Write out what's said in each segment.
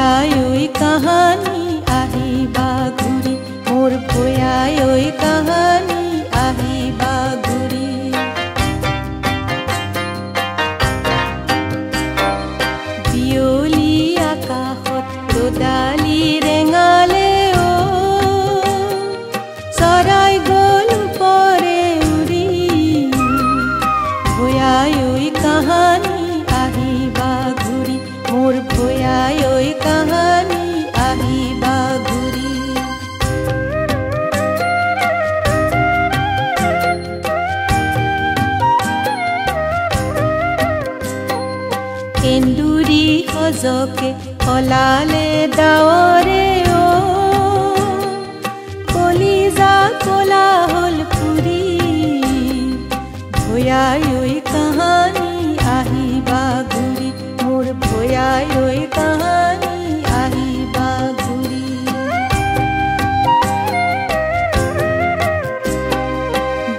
ভয়াই ঐ কাহানী আহিবা ঘূৰি মোৰ ভয়াই ঐ কাহানী আহিবা ঘূৰি বিয়লি আকাশত ৰ'দালি ৰেঙালে চৰাই গ'ল ওপৰে উৰি ভয়াই ঐ কাহানী আহিবা ঘূৰি মোৰ ভয়াই ঐ কাহানী আহিবা ঘূৰি এন্দুৰি সজকে কলালে ডাৱৰে কলিজা কলা হ'ল পুৰি ভয়াই ঐ কাহানী আহিবা ঘূৰি মোৰ ভয়াই ঐ কাহানী আহিবা ঘূৰি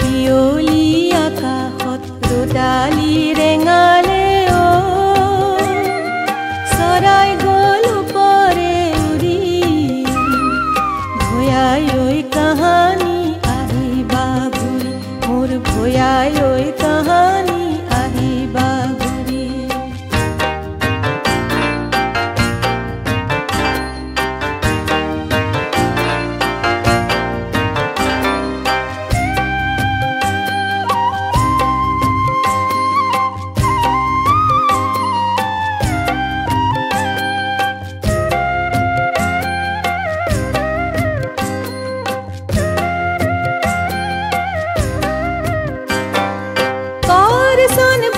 বিয়লি আকাশত ৰ'দালি ৰেঙালে চৰাই গ'ল ওপৰে উৰি ভয়াই ঐ কাহানী আহিবা ঘূৰি মোৰ ভয়াই ঐ কাহানী আহিবা ঘূৰি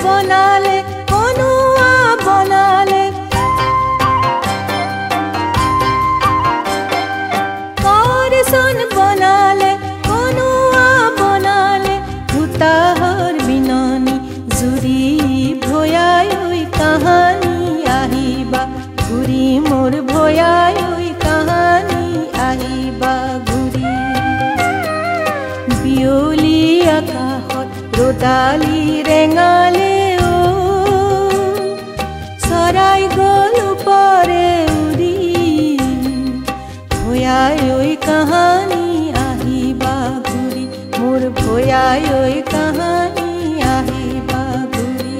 বনালে কনুয়া বনালে কৰচোন বনালে কনুয়া বনালে ভূতাহৰ বিননি জুৰি ভয়াই ঐ কাহানী আহিবা ঘূৰি মোৰ ভয়াই ঐ কাহানী আহিবা ঘূৰি বিয়লি আকাশত ৰ'দালি ৰেঙালে চৰাই গ'ল ওপৰে উৰি ভয়াই ঐ কাহানী আহিবা ঘূৰি মোৰ ভয়াই ঐ কাহানী আহিবা ঘূৰি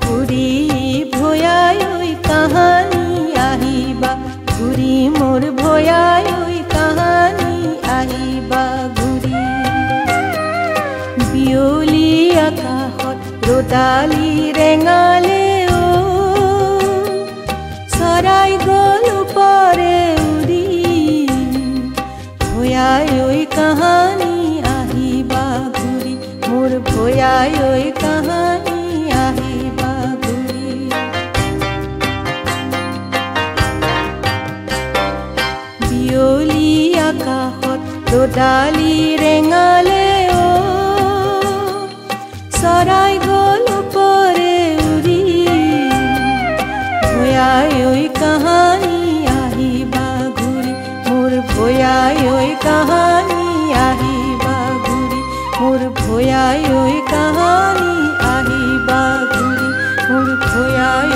ঘূৰি ভয়াই ঐ কাহানী আহিবা ঘূৰি মোৰ ভয়াই ঐ কাহানী আহিবা ঘূৰি বিয়লি আকাশত ৰ'দালি ৰেঙালে চৰাই গ'ল ওপৰে উৰি ভয়াই ঐ কাহানী আহিবা ঘূৰি মোৰ ভয়াই ঐ কাহানী আহিবা ঘূৰি বিয়লি আকাশত ৰ'দালি ৰেঙালে চৰাই গ'ল ওপৰে উৰি ভয়াই ঐ কাহানী আহিবা ঘূৰি মোৰ ভয়াই ঐ কাহানী আহিবা ঘূৰি মোৰ ভয়াই ঐ কাহানী আহিবা ঘূৰি মোৰ ভয়াই